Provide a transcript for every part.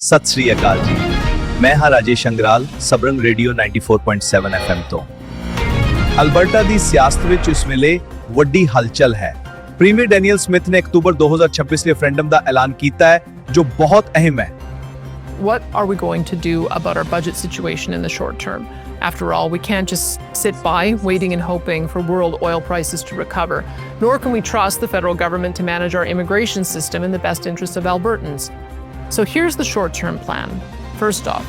ਸਤਿ ਸ੍ਰੀ ਅਕਾਲ ਜੀ, ਮੈਂ ਹਾਂ ਰਾਜੇਸ਼ ਅੰਗਰਾਲ, ਸਬਰੰਗ ਰੇਡੀਓ 94.7 FM ਤੋਂ। ਅਲਬਰਟਾ ਦੀ ਸਿਆਸਤ ਵਿੱਚ ਇਸ ਵੇਲੇ ਵੱਡੀ ਹਲਚਲ ਹੈ। ਪ੍ਰੀਮੀਅਰ ਡੈਨੀਅਲ ਸਮਿਥ ਨੇ ਅਕਤੂਬਰ 2026 ਰੈਫਰੈਂਡਮ ਦਾ ਐਲਾਨ ਕੀਤਾ ਹੈ, ਜੋ ਬਹੁਤ ਅਹਿਮ ਹੈ। What are we going to do about our budget situation in the short term? After all, we can't just sit by waiting and hoping for world oil prices to recover, nor can we trust the federal government to manage our immigration system in the best interests of Albertans. So here's the short-term plan. First off,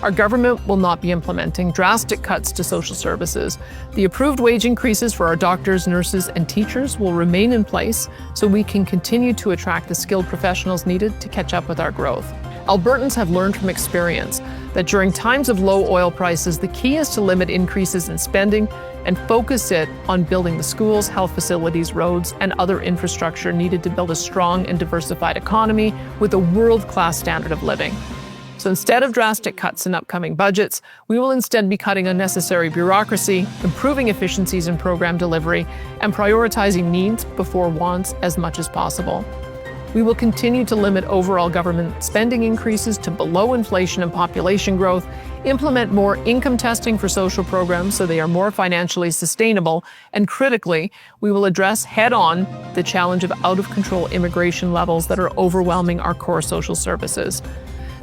our government will not be implementing drastic cuts to social services. The approved wage increases for our doctors, nurses, and teachers will remain in place so we can continue to attract the skilled professionals needed to catch up with our growth. Albertans have learned from experience that during times of low oil prices, the key is to limit increases in spending and focus it on building the schools, health facilities, roads, and other infrastructure needed to build a strong and diversified economy with a world-class standard of living. So instead of drastic cuts in upcoming budgets, we will instead be cutting unnecessary bureaucracy, improving efficiencies in program delivery, and prioritizing needs before wants as much as possible. We will continue to limit overall government spending increases to below inflation and population growth, implement more income testing for social programs so they are more financially sustainable, and critically, we will address head-on the challenge of out-of-control immigration levels that are overwhelming our core social services.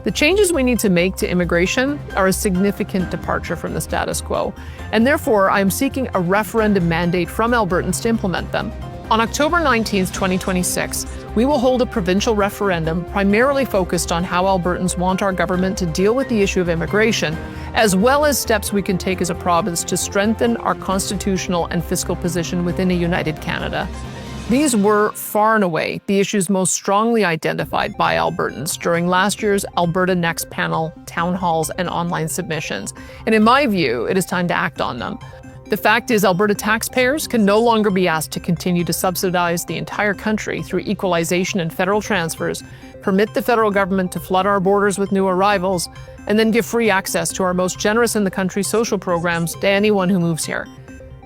The changes we need to make to immigration are a significant departure from the status quo, and therefore I am seeking a referendum mandate from Albertans to implement them. On October 19th, 2026, we will hold a provincial referendum primarily focused on how Albertans want our government to deal with the issue of immigration, as well as steps we can take as a province to strengthen our constitutional and fiscal position within a united Canada. These were, far and away, the issues most strongly identified by Albertans during last year's Alberta Next panel, town halls, and online submissions. And in my view, it is time to act on them. The fact is, Alberta taxpayers can no longer be asked to continue to subsidize the entire country through equalization and federal transfers, permit the federal government to flood our borders with new arrivals, and then give free access to our most generous in the country social programs to anyone who moves here.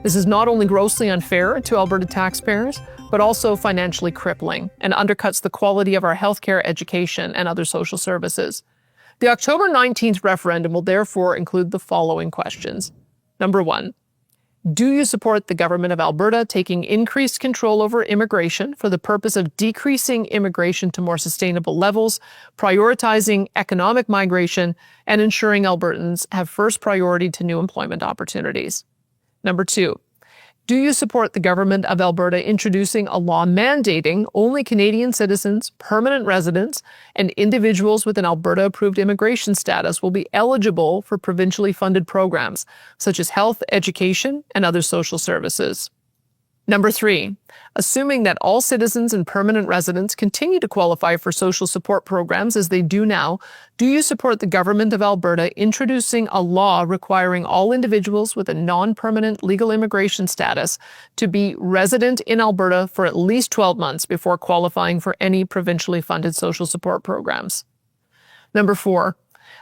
This is not only grossly unfair to Alberta taxpayers, but also financially crippling and undercuts the quality of our healthcare, education, and other social services. The October 19th referendum will therefore include the following questions. Number 1. Do you support the government of Alberta taking increased control over immigration for the purpose of decreasing immigration to more sustainable levels, prioritizing economic migration, and ensuring Albertans have first priority to new employment opportunities? Number 2. Do you support the government of Alberta introducing a law mandating only Canadian citizens, permanent residents, and individuals with an Alberta-approved immigration status will be eligible for provincially funded programs, such as health, education, and other social services? Number 3, assuming that all citizens and permanent residents continue to qualify for social support programs as they do now, do you support the government of Alberta introducing a law requiring all individuals with a non-permanent legal immigration status to be resident in Alberta for at least 12 months before qualifying for any provincially funded social support programs? Number 4,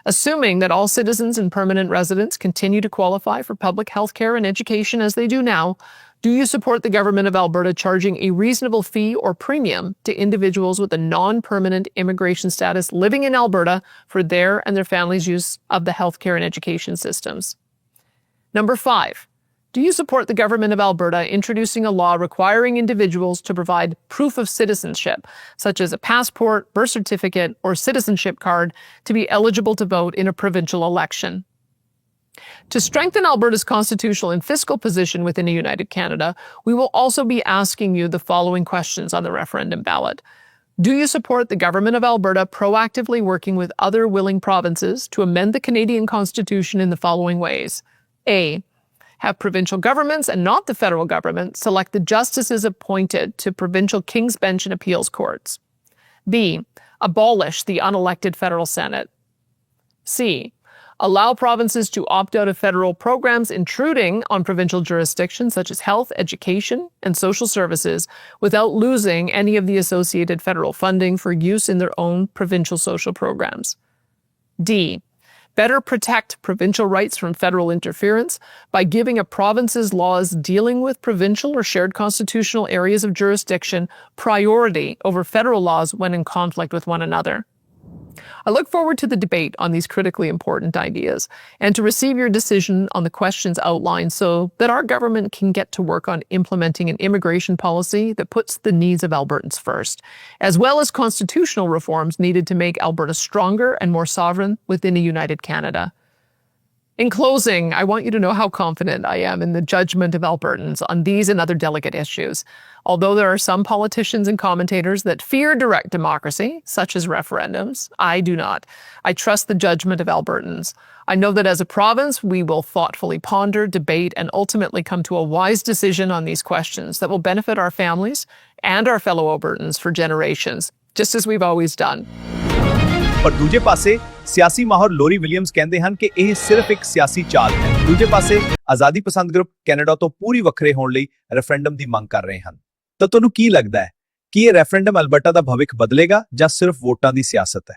assuming that all citizens and permanent residents continue to qualify for public health care and education as they do now, do you support the government of Alberta charging a reasonable fee or premium to individuals with a non-permanent immigration status living in Alberta for their and their families' use of the healthcare and education systems? Number 5, do you support the government of Alberta introducing a law requiring individuals to provide proof of citizenship, such as a passport, birth certificate, or citizenship card, to be eligible to vote in a provincial election? To strengthen Alberta's constitutional and fiscal position within a united Canada, we will also be asking you the following questions on the referendum ballot. Do you support the government of Alberta proactively working with other willing provinces to amend the Canadian Constitution in the following ways? A. Have provincial governments and not the federal government select the justices appointed to provincial King's Bench and appeals courts. B. Abolish the unelected federal Senate. C. Allow provinces to opt out of federal programs intruding on provincial jurisdictions such as health, education, and social services without losing any of the associated federal funding for use in their own provincial social programs. D. Better protect provincial rights from federal interference by giving a province's laws dealing with provincial or shared constitutional areas of jurisdiction priority over federal laws when in conflict with one another. I look forward to the debate on these critically important ideas and to receive your decision on the questions outlined so that our government can get to work on implementing an immigration policy that puts the needs of Albertans first, as well as constitutional reforms needed to make Alberta stronger and more sovereign within a united Canada. In closing, I want you to know how confident I am in the judgment of Albertans on these and other delicate issues. Although there are some politicians and commentators that fear direct democracy, such as referendums, I do not. I trust the judgment of Albertans. I know that as a province, we will thoughtfully ponder, debate, and ultimately come to a wise decision on these questions that will benefit our families and our fellow Albertans for generations, just as we've always done. ਪਰ ਦੂਜੇ ਪਾਸੇ ਸਿਆਸੀ ਮਾਹਰ ਲੋਰੀ Williams ਕਹਿੰਦੇ ਹਨ ਕਿ ਇਹ ਸਿਰਫ ਇੱਕ ਸਿਆਸੀ ਚਾਲ ਹੈ। ਦੂਜੇ ਪਾਸੇ ਆਜ਼ਾਦੀ ਪਸੰਦ ਗਰੁੱਪ ਕੈਨੇਡਾ ਤੋਂ ਪੂਰੀ ਵੱਖਰੇ ਹੋਣ ਲਈ ਰੈਫਰੈਂਡਮ ਦੀ ਮੰਗ ਕਰ ਰਹੇ ਹਨ। ਤਾਂ ਤੁਹਾਨੂੰ ਕੀ ਲੱਗਦਾ ਹੈ ਕਿ ਇਹ ਰੈਫਰੈਂਡਮ ਅਲਬਰਟਾ ਦਾ ਭਵਿੱਖ ਬਦਲੇਗਾ ਜਾਂ ਸਿਰਫ ਵੋਟਾਂ ਦੀ ਸਿਆਸਤ ਹੈ?